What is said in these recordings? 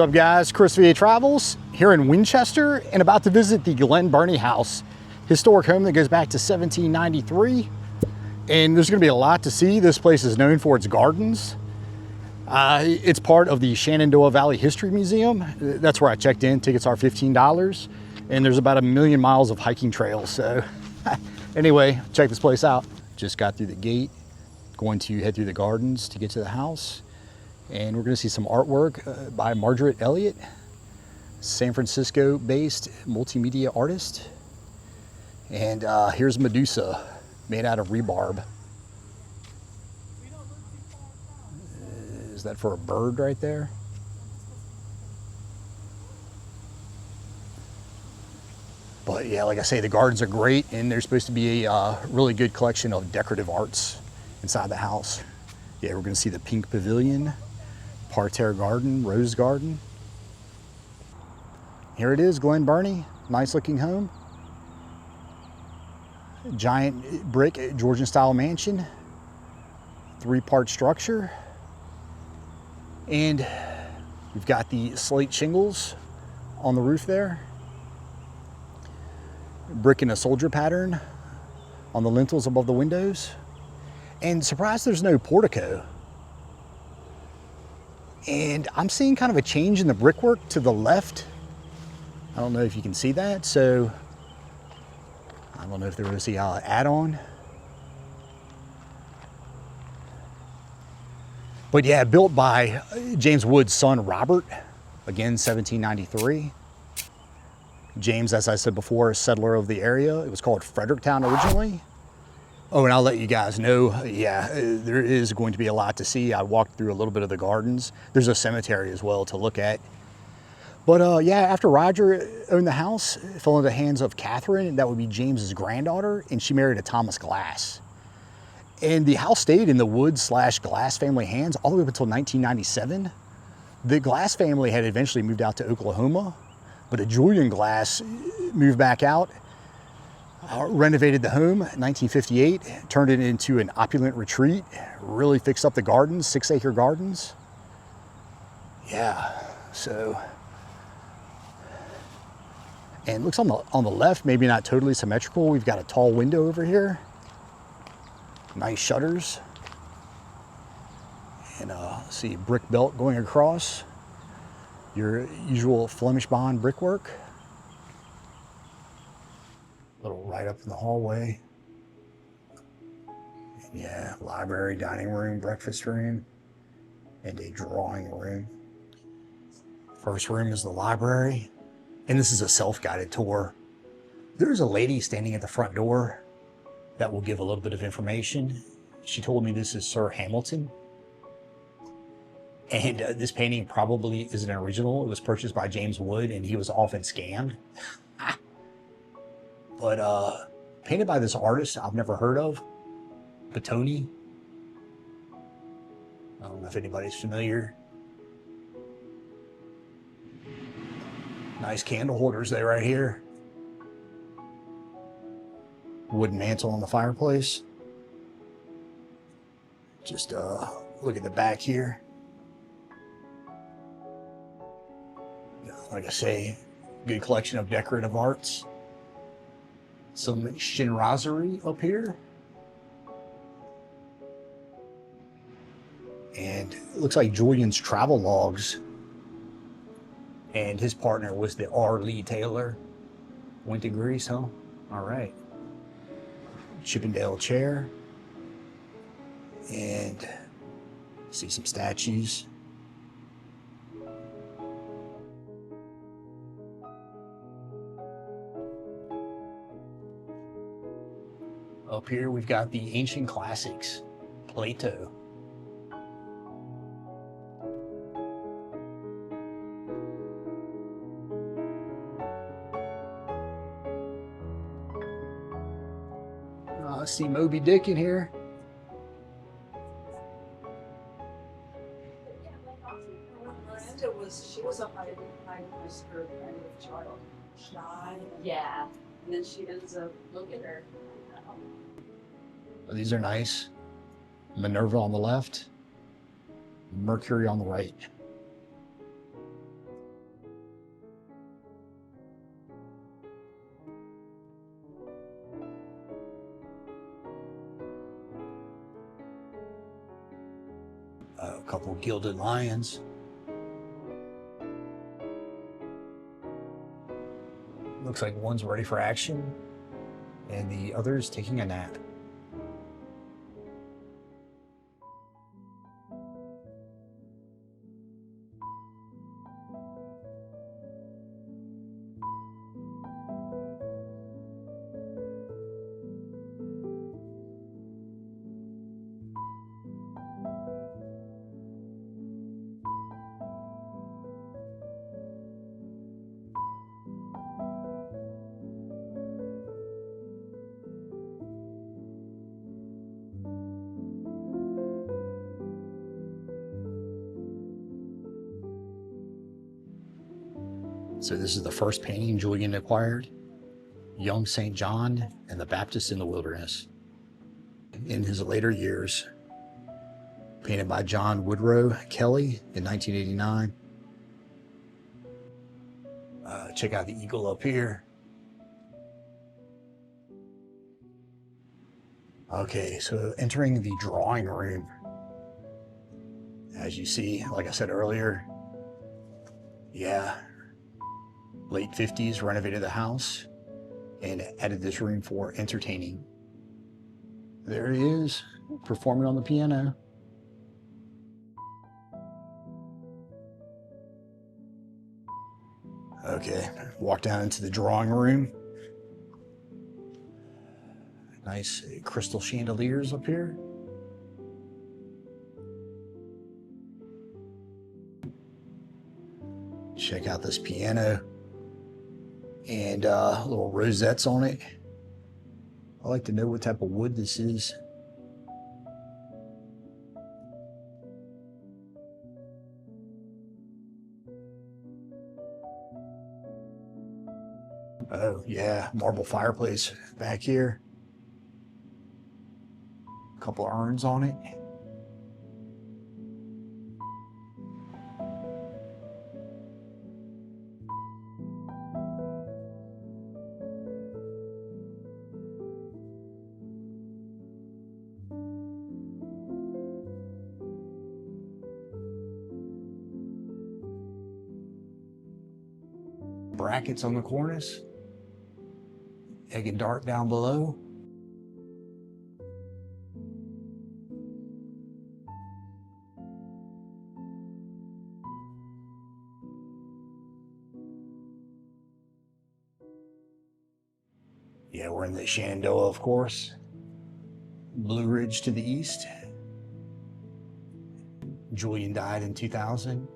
What's up guys, Chris VA Travels here in Winchester and about to visit the GLEN BURNIE house. Historic home that goes back to 1793. And there's gonna be a lot to see. This place is known for its gardens. It's part of the Shenandoah Valley History Museum. That's where I checked in. Tickets are $15. And there's about 1,000,000 miles of hiking trails. So anyway, check this place out. Just got through the gate, going to head through the gardens to get to the house. And we're gonna see some artwork by Margaret Elliott, San Francisco-based multimedia artist. And here's Medusa, made out of rebarb. Is that for a bird right there? But yeah, like I say, the gardens are great, and there's supposed to be a really good collection of decorative arts inside the house. Yeah, we're gonna see the pink pavilion, parterre garden, rose garden. Here it is, GLEN BURNIE, nice looking home. Giant brick Georgian style mansion, 3-part structure. And we've got the slate shingles on the roof there. Brick in a soldier pattern on the lintels above the windows. And surprised there's no portico. And I'm seeing kind of a change in the brickwork to the left. I don't know if you can see that, so I don't know if there was an add-on. But yeah, built by James Wood's son, Robert, again, 1793. James, as I said before, a settler of the area. It was called Fredericktown originally. Oh, and I'll let you guys know, yeah, there is going to be a lot to see. I walked through a little bit of the gardens. There's a cemetery as well to look at. But yeah, after Roger owned the house, it fell into the hands of Catherine, and that would be James's granddaughter, and she married a Thomas Glass. And the house stayed in the Wood/Glass family hands all the way up until 1997. The Glass family had eventually moved out to Oklahoma, but a Julian Glass moved back out, renovated the home in 1958, turned it into an opulent retreat, really fixed up the gardens, 6-acre gardens. Yeah, so. And it looks on the left, maybe not totally symmetrical. We've got a tall window over here. Nice shutters. And see brick belt going across. Your usual Flemish bond brickwork. A little right up in the hallway. And yeah, library, dining room, breakfast room, and a drawing room. First room is the library. And this is a self-guided tour. There's a lady standing at the front door that will give a little bit of information. She told me this is Sir Hamilton. And this painting probably isn't an original. It was purchased by James Wood and he was often scammed. But painted by this artist I've never heard of, Botanical. I don't know if anybody's familiar. Nice candle holders there right here. Wooden mantle on the fireplace. Just look at the back here. Like I say, good collection of decorative arts. Some chinoiserie up here. And it looks like Julian's travel logs. And his partner was the R. Lee Taylor. Went to Greece, huh? All right. Chippendale chair. And see some statues. Up here we've got the ancient classics, Plato. I see Moby Dick in here. She was up by her kind of child. She died. Yeah. And then she ends up, look at her. These are nice. Minerva on the left, Mercury on the right. A couple gilded lions. Looks like one's ready for action, and the other's taking a nap. So this is the first painting Julian acquired, Young St. John and the Baptist in the Wilderness. In his later years, painted by John Woodrow Kelly in 1989. Check out the eagle up here. Okay, so entering the drawing room. As you see, like I said earlier, yeah, late 50s, renovated the house and added this room for entertaining. There he is, performing on the piano. Okay, walk down into the drawing room. Nice crystal chandeliers up here. Check out this piano and little rosettes on it. I like to know what type of wood this is. Oh yeah, marble fireplace back here. A couple urns on it. Brackets on the cornice. Egg and dark down below. Yeah, we're in the Shenandoah, of course. Blue Ridge to the east. Julian died in 2000.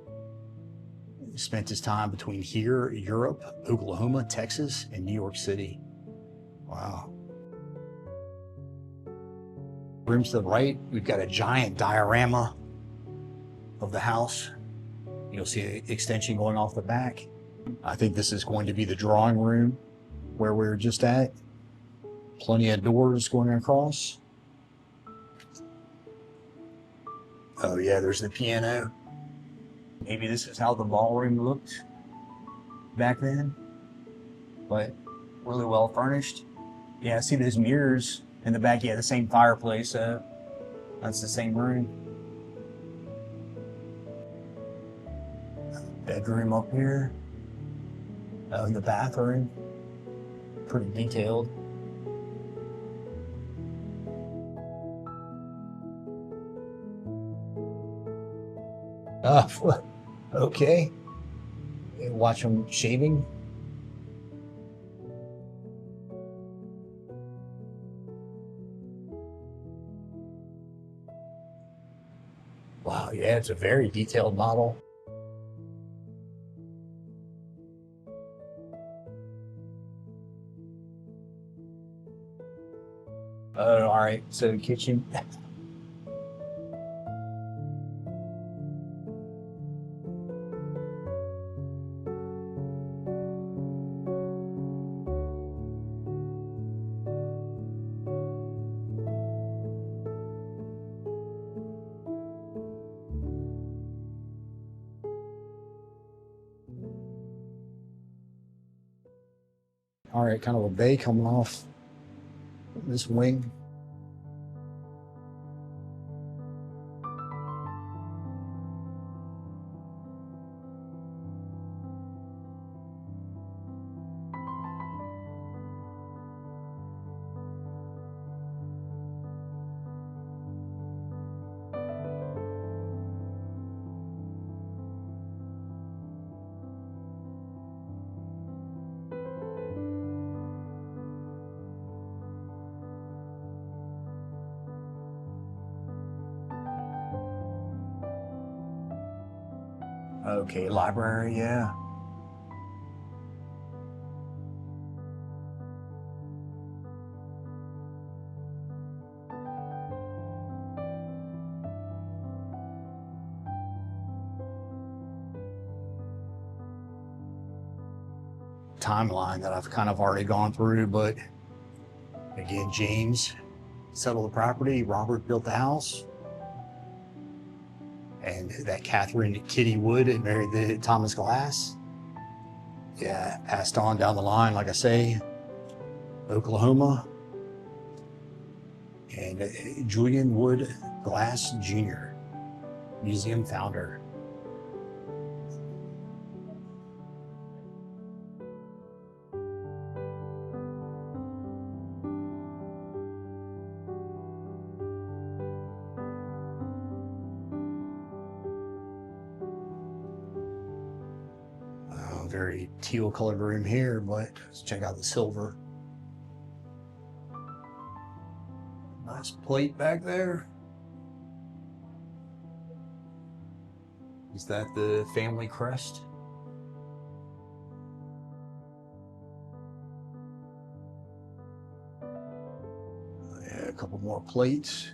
Spent his time between here, Europe, Oklahoma, Texas, and New York City. Wow. Room to the right, we've got a giant diorama of the house. You'll see an extension going off the back. I think this is going to be the drawing room where we were just at. Plenty of doors going across. Oh yeah, there's the piano. Maybe this is how the ballroom looked back then, but really well furnished. Yeah, I see those mirrors in the back. Yeah, the same fireplace. That's the same room. Bedroom up here. The bathroom. Pretty detailed. Okay. Watch them shaving. Wow, yeah, it's a very detailed model. Oh, all right, so kitchen. All right, kind of a bay coming off this wing. Okay, library, yeah. Timeline that I've kind of already gone through, but again, James settled the property, Robert built the house, and that Catherine Kitty Wood married the Thomas Glass. Yeah, passed on down the line, like I say, Oklahoma. And Julian Wood Glass Jr., museum founder. Very teal colored room here, but let's check out the silver. Nice plate back there. Is that the family crest? Yeah, a couple more plates.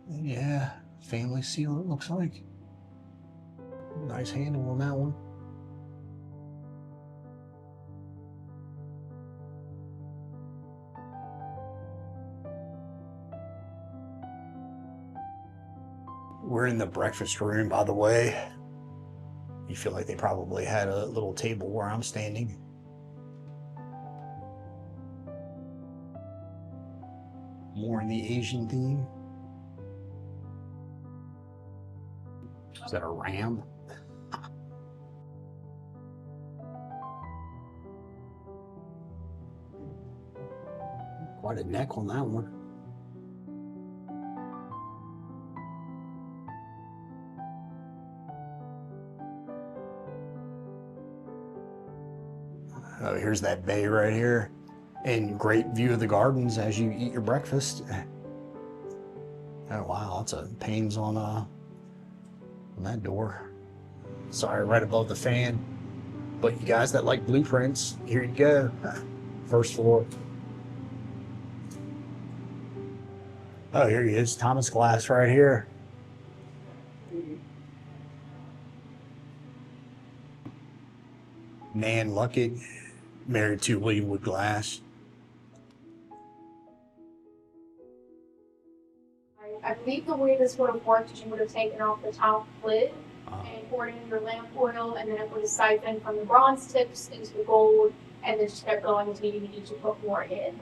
And yeah, family seal it looks like. Nice handle on that one. We're in the breakfast room, by the way. You feel like they probably had a little table where I'm standing. More in the Asian theme. Is that a ram? Quite a neck on that one. Oh, here's that bay right here. And great view of the gardens as you eat your breakfast. Oh wow, lots of panes on that door. Sorry, right above the fan. But you guys that like blueprints, here you go. First floor. Oh, here he is, Thomas Glass right here. Nan Luckett, married to William Wood Glass. I believe the way this would have worked is you would have taken off the top lid and poured in your lamp oil, and then it would have siphoned from the bronze tips into the gold, and then just kept going until you needed to put more in.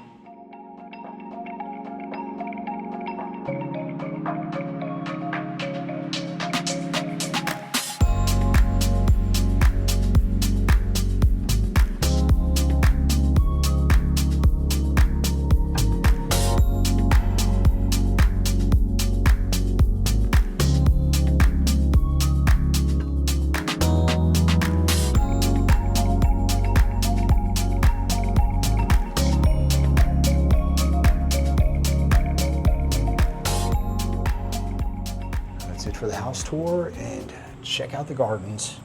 For the house tour and check out the gardens.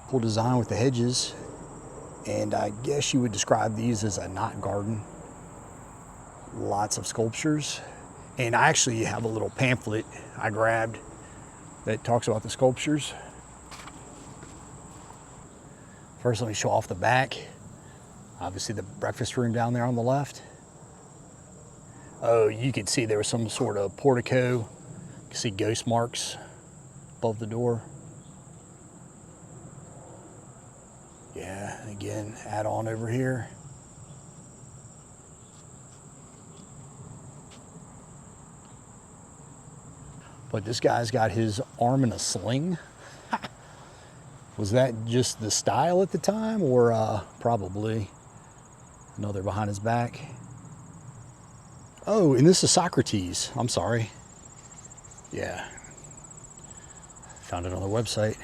Cool design with the hedges, and I guess you would describe these as a knot garden. Lots of sculptures, and I actually have a little pamphlet I grabbed that talks about the sculptures. First, let me show off the back. Obviously the breakfast room down there on the left. Oh, you could see there was some sort of portico. You can see ghost marks above the door. Yeah, again, add on over here. But this guy's got his arm in a sling. Was that just the style at the time, or probably another behind his back? Oh, and this is Socrates. I'm sorry. Yeah. Found it on their website.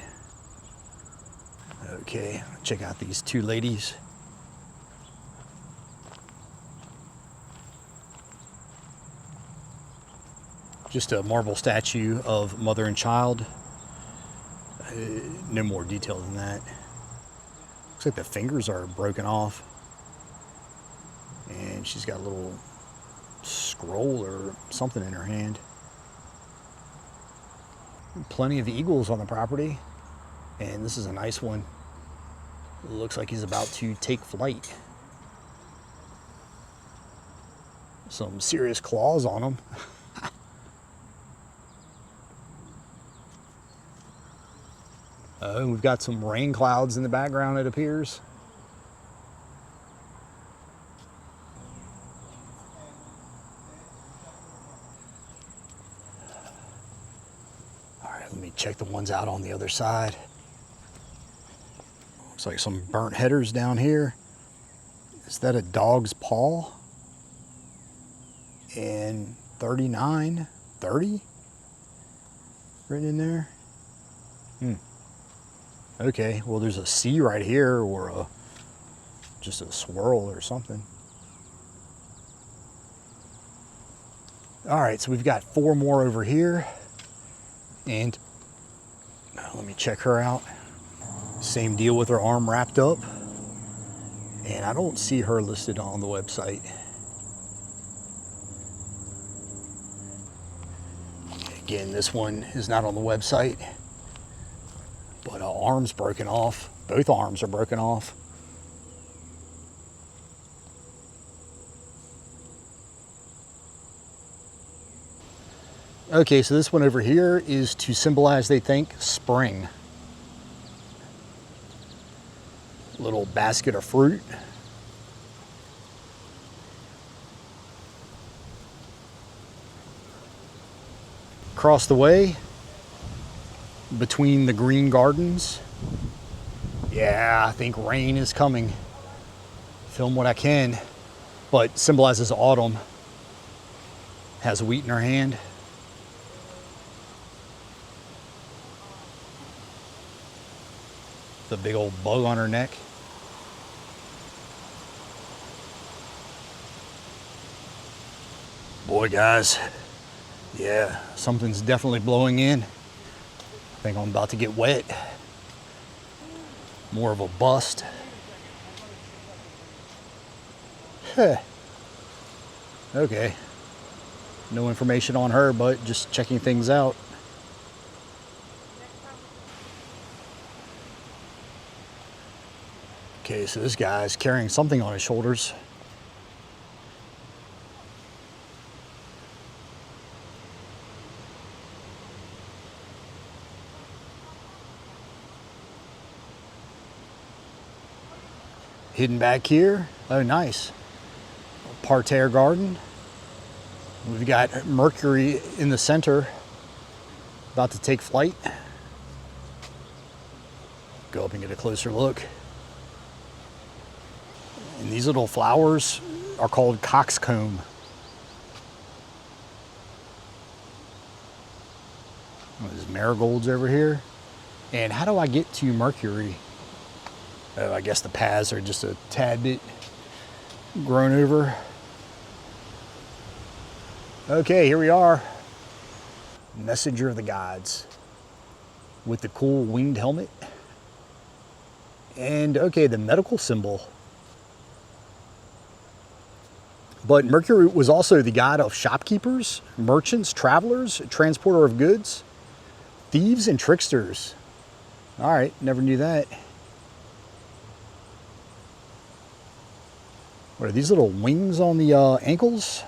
Okay, check out these two ladies. Just a marble statue of mother and child. No more detail than that. Looks like the fingers are broken off. And she's got a little scroll or something in her hand. Plenty of eagles on the property. And this is a nice one. It looks like he's about to take flight. Some serious claws on him. And we've got some rain clouds in the background, it appears. All right, let me check the ones out on the other side. Looks like some burnt headers down here. Is that a dog's paw? And 39, 30 written in there. Okay, well there's a C right here, or just a swirl or something. All right, so we've got 4 more over here. And let me check her out. Same deal with her arm wrapped up. And I don't see her listed on the website. Again, this one is not on the website. But her arm's broken off. Both arms are broken off. Okay, so this one over here is to symbolize, they think, spring. Little basket of fruit. Across the way, between the green gardens. Yeah, I think rain is coming. Film what I can, but symbolizes autumn. Has wheat in her hand. The big old bow on her neck. Boy, guys, yeah, something's definitely blowing in. I think I'm about to get wet. More of a bust. Okay. No information on her, but just checking things out. Okay, so this guy's carrying something on his shoulders. Hidden back here. Oh, nice. Parterre garden. We've got Mercury in the center, about to take flight. Go up and get a closer look. And these little flowers are called coxcomb. Oh, there's marigolds over here. And how do I get to Mercury? Oh, I guess the paths are just a tad bit grown over. Okay, here we are. Messenger of the gods with the cool winged helmet. And okay, the medical symbol. But Mercury was also the god of shopkeepers, merchants, travelers, transporter of goods, thieves, and tricksters. All right, never knew that. What are these little wings on the ankles?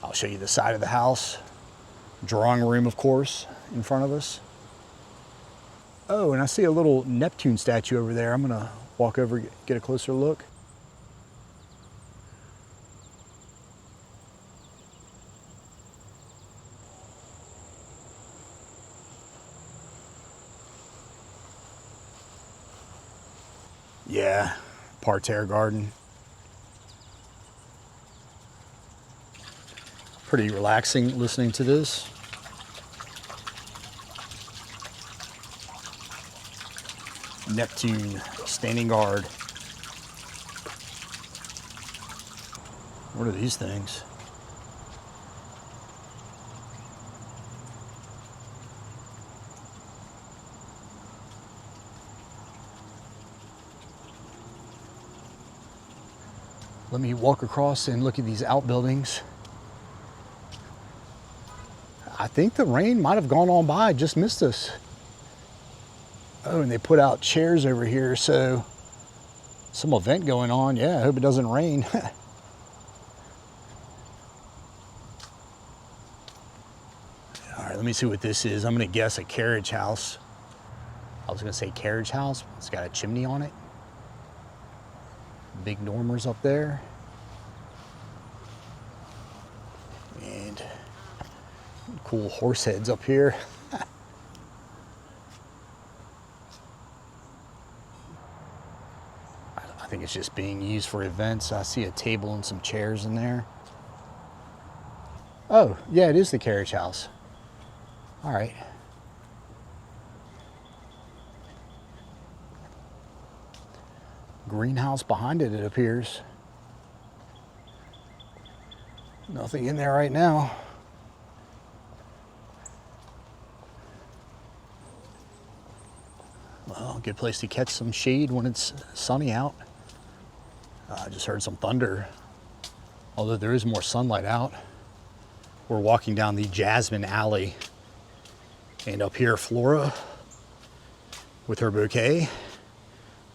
I'll show you the side of the house. Drawing room, of course, in front of us. Oh, and I see a little Neptune statue over there. I'm gonna walk over, get a closer look. Yeah, parterre garden. Pretty relaxing listening to this. Neptune standing guard. What are these things? Let me walk across and look at these outbuildings. I think the rain might have gone on by, just missed us. Oh, and they put out chairs over here, so some event going on. Yeah, I hope it doesn't rain. All right, let me see what this is. I'm gonna guess a carriage house. I was gonna say carriage house. It's got a chimney on it. Big dormers up there. And cool horse heads up here. I think it's just being used for events. I see a table and some chairs in there. Oh, yeah, it is the carriage house. All right. Greenhouse behind it, it appears. Nothing in there right now. Well, good place to catch some shade when it's sunny out. I just heard some thunder, although there is more sunlight out. We're walking down the Jasmine Alley, and up here Flora with her bouquet,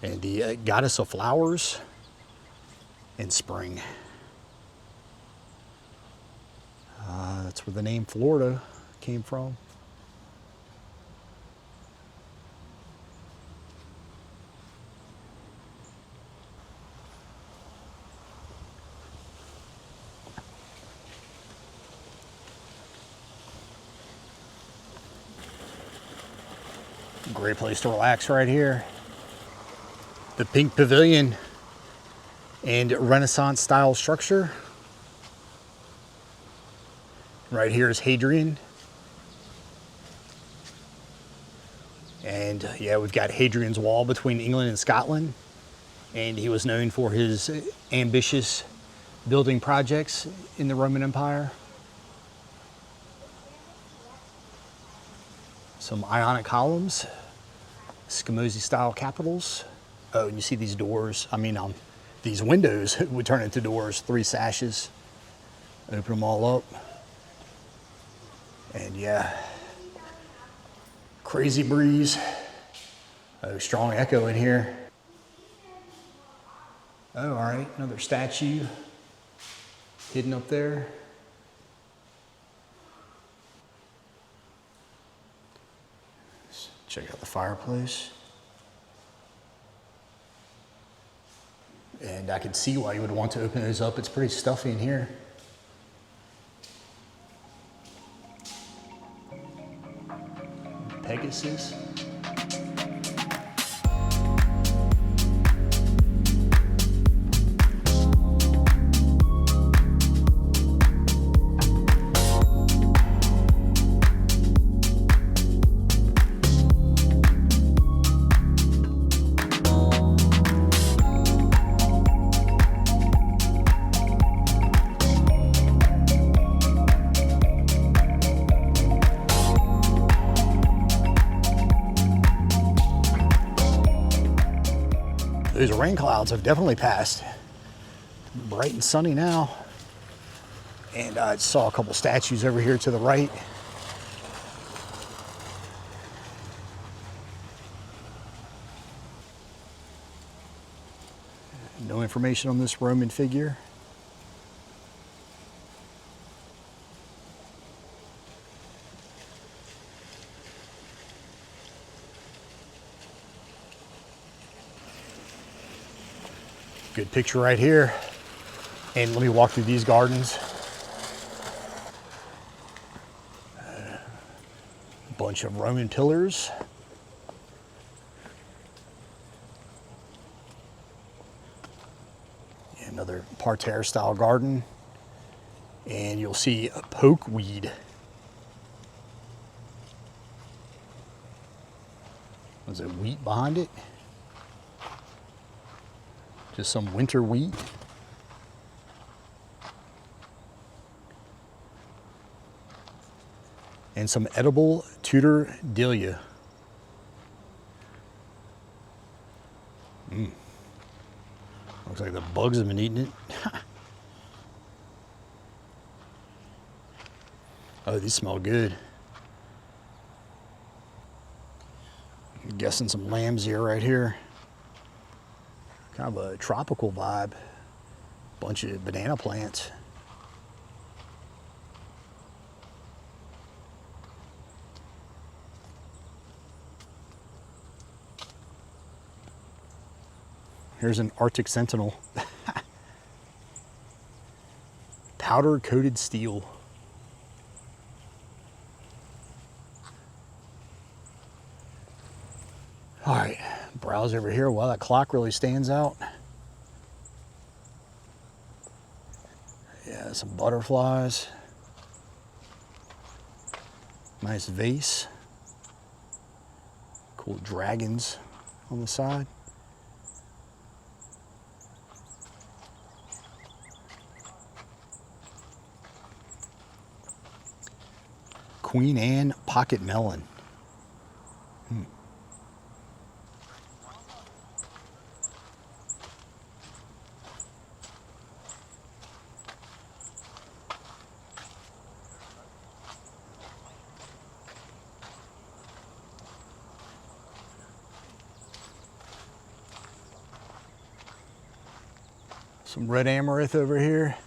and the goddess of flowers in spring. That's where the name Florida came from. Great place to relax right here. The pink pavilion and Renaissance style structure. Right here is Hadrian. And yeah, we've got Hadrian's Wall between England and Scotland. And he was known for his ambitious building projects in the Roman Empire. Some Ionic columns, Scamozzi style capitals. Oh, and you see these doors, these windows would turn into doors, 3 sashes. Open them all up. And yeah, crazy breeze. Oh, strong echo in here. Oh, all right, another statue hidden up there. Let's check out the fireplace. And I can see why you would want to open those up. It's pretty stuffy in here. Pegasus. Those rain clouds have definitely passed. Bright and sunny now. And I saw a couple statues over here to the right. No information on this Roman figure. Good picture right here. And let me walk through these gardens. A bunch of Roman pillars. Another parterre style garden. And you'll see a pokeweed. Was it wheat behind it? Just some winter wheat. And some edible Tudor dahlia. Looks like the bugs have been eating it. Oh, these smell good. I'm guessing some lambs here, right here. Kind of a tropical vibe. Bunch of banana plants. Here's an Arctic Sentinel. Powder coated steel. All right, browse over here. Wow, that clock really stands out. Yeah, some butterflies. Nice vase. Cool dragons on the side. Queen Anne pocket melon. Some red amaranth over here.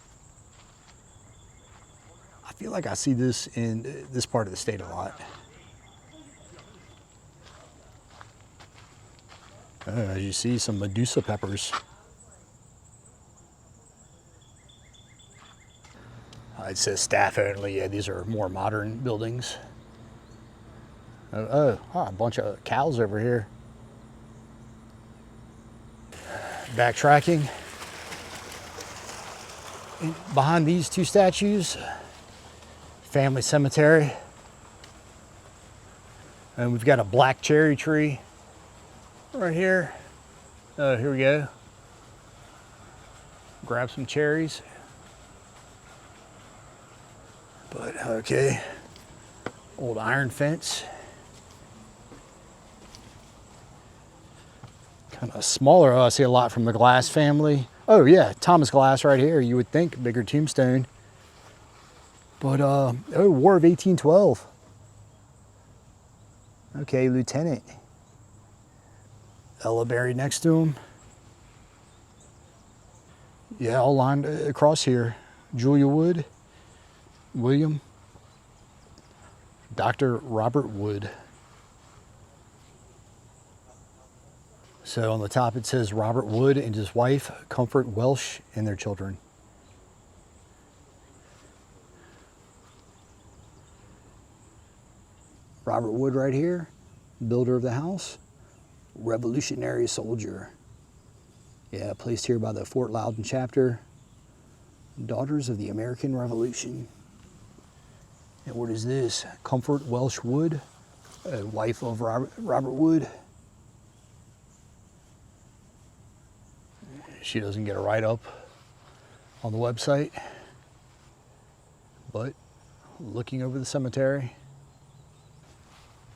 I feel like I see this in this part of the state a lot. As you see, some Medusa peppers. It says staff only. Yeah, these are more modern buildings. A bunch of cows over here. Backtracking. And behind these two statues, family cemetery. And we've got a black cherry tree right here. Oh, here we go. Grab some cherries. But okay, old iron fence. Kind of smaller. Oh, I see a lot from the Glass family. Oh yeah, Thomas Glass right here. You would think bigger tombstone. But oh, War of 1812. Okay, Lieutenant. Ella buried next to him. Yeah, all lined across here. Julia Wood, William, Dr. Robert Wood. So on the top it says Robert Wood and his wife, Comfort Welsh, and their children. Robert Wood right here, builder of the house, Revolutionary soldier. Yeah, placed here by the Fort Loudon chapter, Daughters of the American Revolution. And what is this? Comfort Welsh Wood, wife of Robert Wood. She doesn't get a write-up on the website, but looking over the cemetery.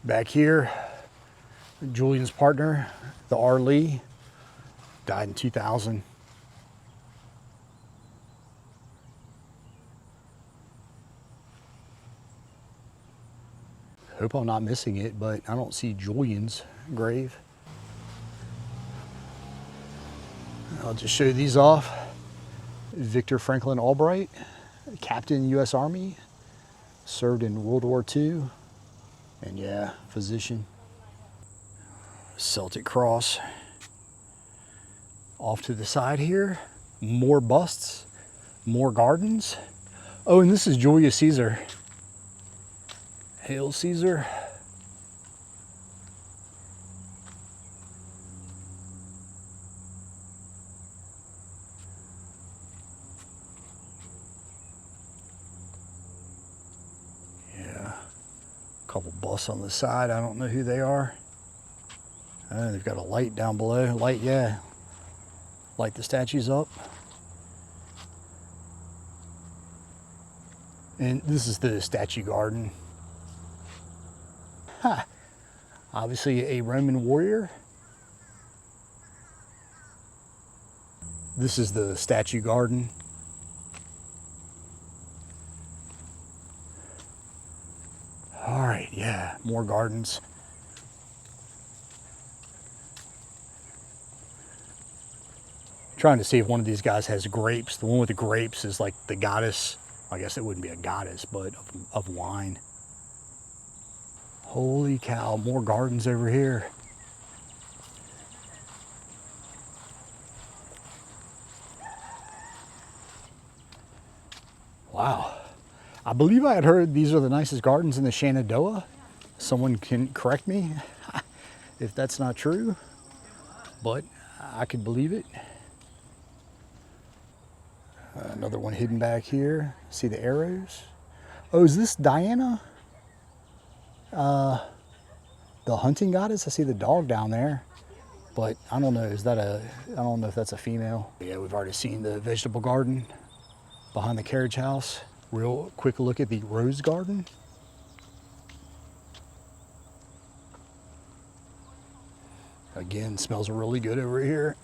Back here, Julian's partner, the R. Lee, died in 2000. Hope I'm not missing it, but I don't see Julian's grave. I'll just show these off. Victor Franklin Albright, Captain U.S. Army, served in World War II, and yeah, physician. Celtic cross. Off to the side here, more busts, more gardens. Oh, and this is Julius Caesar. Hail Caesar. Yeah, a couple busts on the side. I don't know who they are. They've got a light down below. Light, yeah. Light the statues up. And this is the statue garden. Obviously a Roman warrior. This is the statue garden. All right, yeah, more gardens. Trying to see if one of these guys has grapes. The one with the grapes is like the goddess. I guess it wouldn't be a goddess, but of wine. Holy cow, more gardens over here. Wow. I believe I had heard these are the nicest gardens in the Shenandoah. Someone can correct me if that's not true, but I could believe it. Another one hidden back here. See the arrows? Oh, is this Diana? The hunting goddess? I see the dog down there, but I don't know. Is that I don't know if that's a female. Yeah, we've already seen the vegetable garden behind the carriage house. Real quick look at the rose garden. Again, smells really good over here.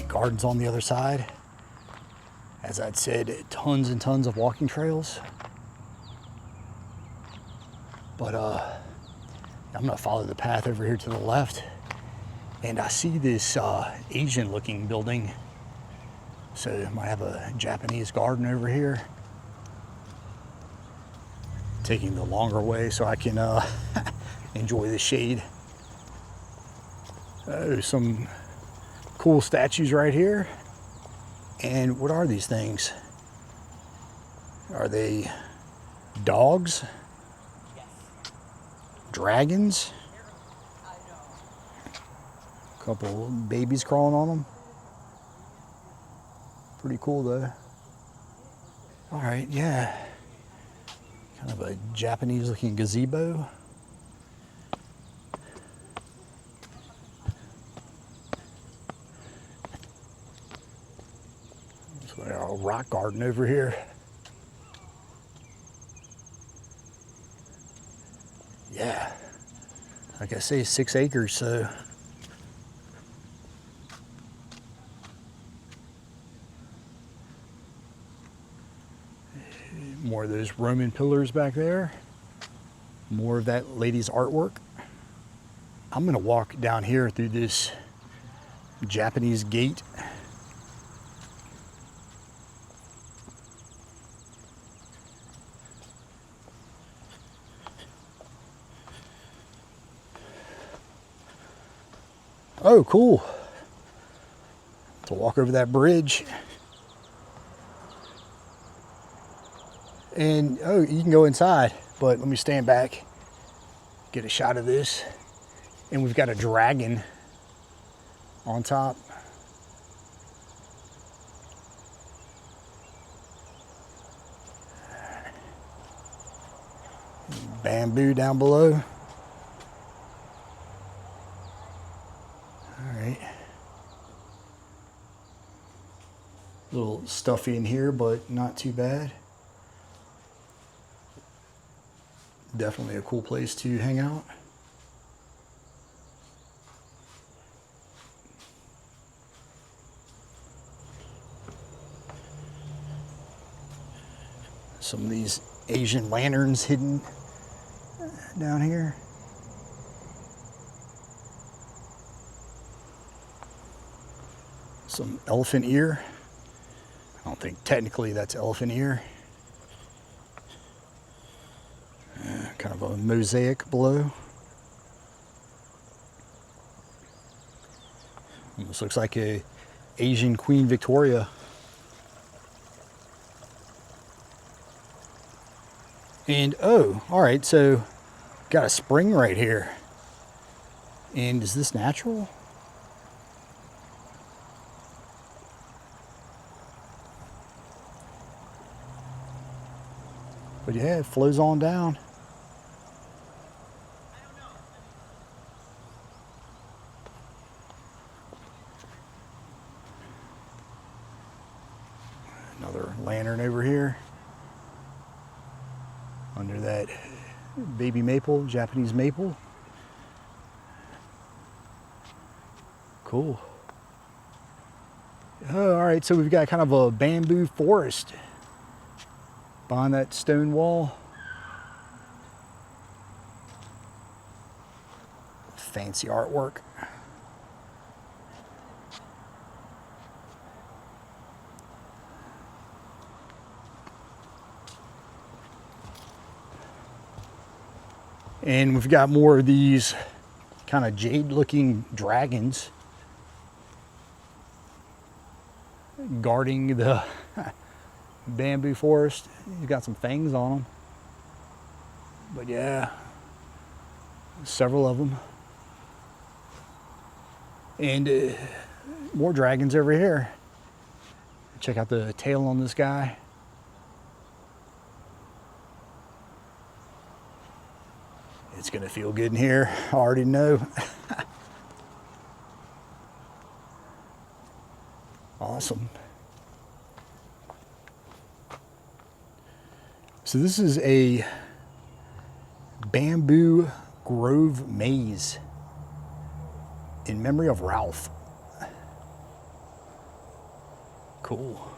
Gardens on the other side. As I'd said, tons and tons of walking trails. But I'm gonna follow the path over here to the left, and I see this Asian looking building. So I might have a Japanese garden over here. Taking the longer way so I can enjoy the shade. Oh, some cool statues right here. And what are these things? Are they dogs? Dragons? A couple babies crawling on them. Pretty cool though. All right, yeah. Kind of a Japanese looking gazebo. A rock garden over here. Yeah, like I say, 6 acres, so more of those Roman pillars back there. More of that lady's artwork. I'm gonna walk down here through this Japanese gate. Oh, cool. To walk over that bridge. And, oh, you can go inside, but let me stand back, get a shot of this. And we've got a dragon on top. Bamboo down below. Little stuffy in here, but not too bad. Definitely a cool place to hang out. Some of these Asian lanterns hidden down here. Some elephant ear. I don't think technically that's elephant ear. Kind of a mosaic below. Almost looks like a Asian Queen Victoria. And oh, all right, so got a spring right here. And is this natural? But yeah, it flows on down. Another lantern over here. Under that baby maple, Japanese maple. Cool. Oh, all right, so we've got kind of a bamboo forest behind that stone wall. Fancy artwork. And we've got more of these kind of jade-looking dragons guarding the bamboo forest. He's got some fangs on them. But yeah, several of them. And more dragons over here. Check out the tail on this guy. It's gonna feel good in here, I already know. Awesome. So this is a bamboo grove maze in memory of Ralph. Cool.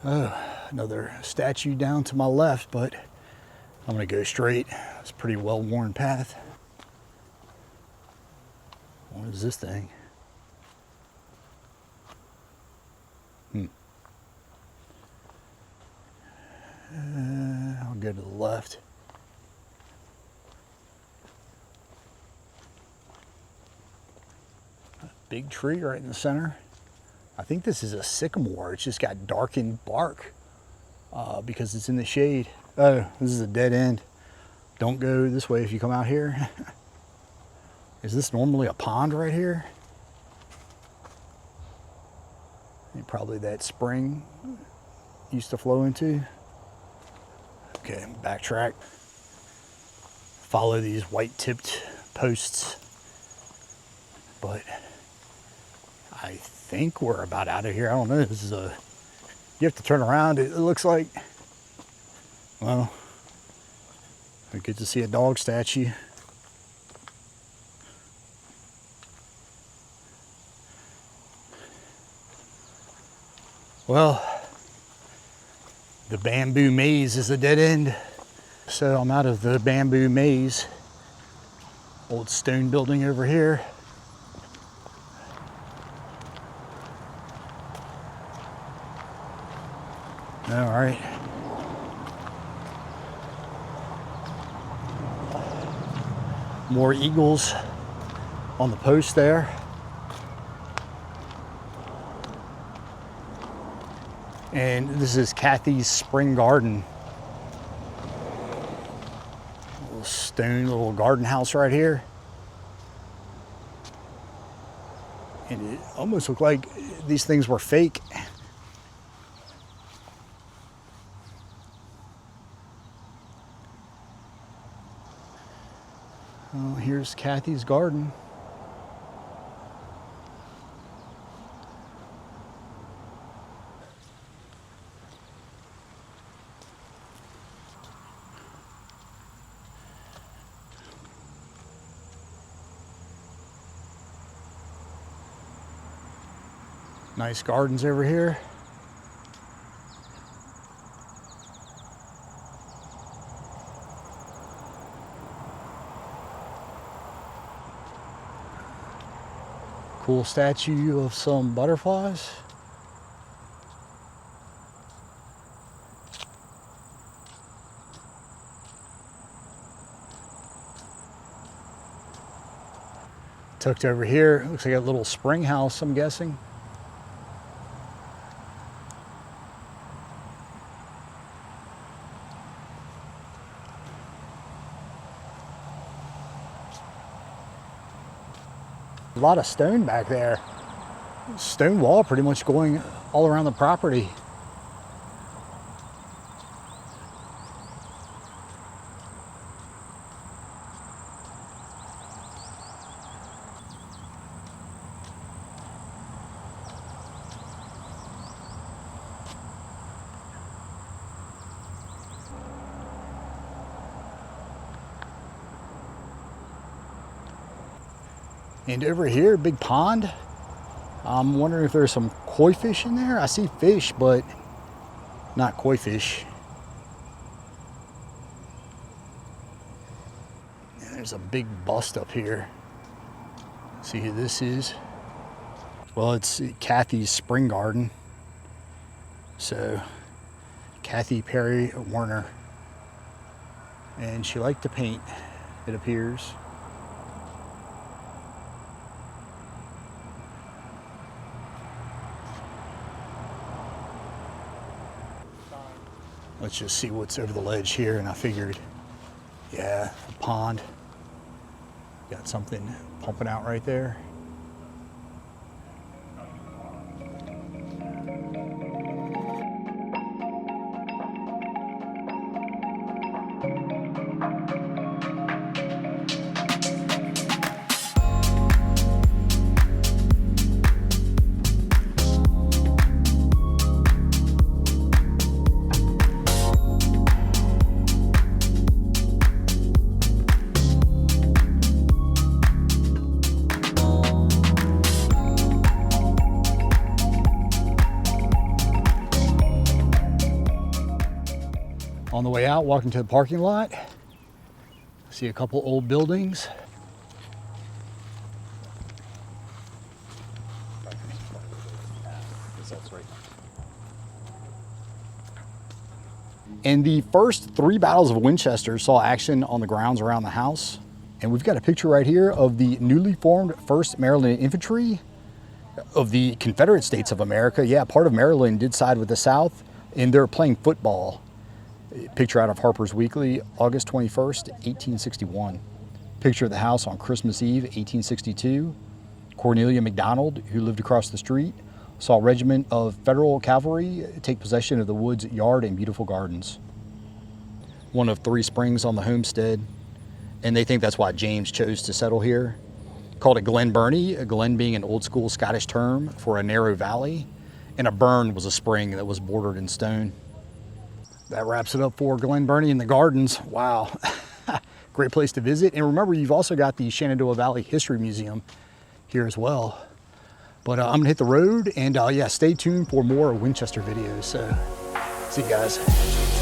Oh, another statue down to my left, but I'm gonna go straight. It's a pretty well-worn path. What is this thing? I'll go to the left. A big tree right in the center. I think this is a sycamore. It's just got darkened bark because it's in the shade. Oh, this is a dead end. Don't go this way if you come out here. Is this normally a pond right here? And probably that spring used to flow into. Okay, backtrack. Follow these white-tipped posts. But I think we're about out of here. I don't know. This is a, you have to turn around. It looks like, well, we get to see a dog statue. Well, the bamboo maze is a dead end. So I'm out of the bamboo maze. Old stone building over here. All right. More eagles on the post there. And this is Kathy's spring garden. Little stone, little garden house right here. And it almost looked like these things were fake. Oh, here's Kathy's garden. Nice gardens over here. Cool statue of some butterflies. Tucked over here, looks like a little spring house, I'm guessing. A lot of stone back there. Stone wall pretty much going all around the property. And over here, big pond. I'm wondering if there's some koi fish in there. I see fish, but not koi fish. And there's a big bust up here. See who this is? Well, it's Kathy's spring garden. So, Kathy Perry Warner. And she liked to paint, it appears. Let's just see what's over the ledge here, and I figured, yeah, a pond. Got something pumping out right there. On the way out, walking to the parking lot, see a couple old buildings. And the first 3 battles of Winchester saw action on the grounds around the house. And we've got a picture right here of the newly formed 1st Maryland Infantry of the Confederate States of America. Yeah, part of Maryland did side with the South, and they're playing football. Picture out of Harper's Weekly, August 21st, 1861. Picture of the house on Christmas Eve, 1862. Cornelia McDonald, who lived across the street, saw a regiment of Federal cavalry take possession of the woods yard and beautiful gardens. One of 3 springs on the homestead, and they think that's why James chose to settle here. Called it Glen Burnie, a glen being an old school Scottish term for a narrow valley, and a burn was a spring that was bordered in stone. That wraps it up for Glen Burnie and the gardens. Wow, great place to visit. And remember, you've also got the Shenandoah Valley History Museum here as well. But I'm gonna hit the road, and yeah, stay tuned for more Winchester videos. So, see you guys.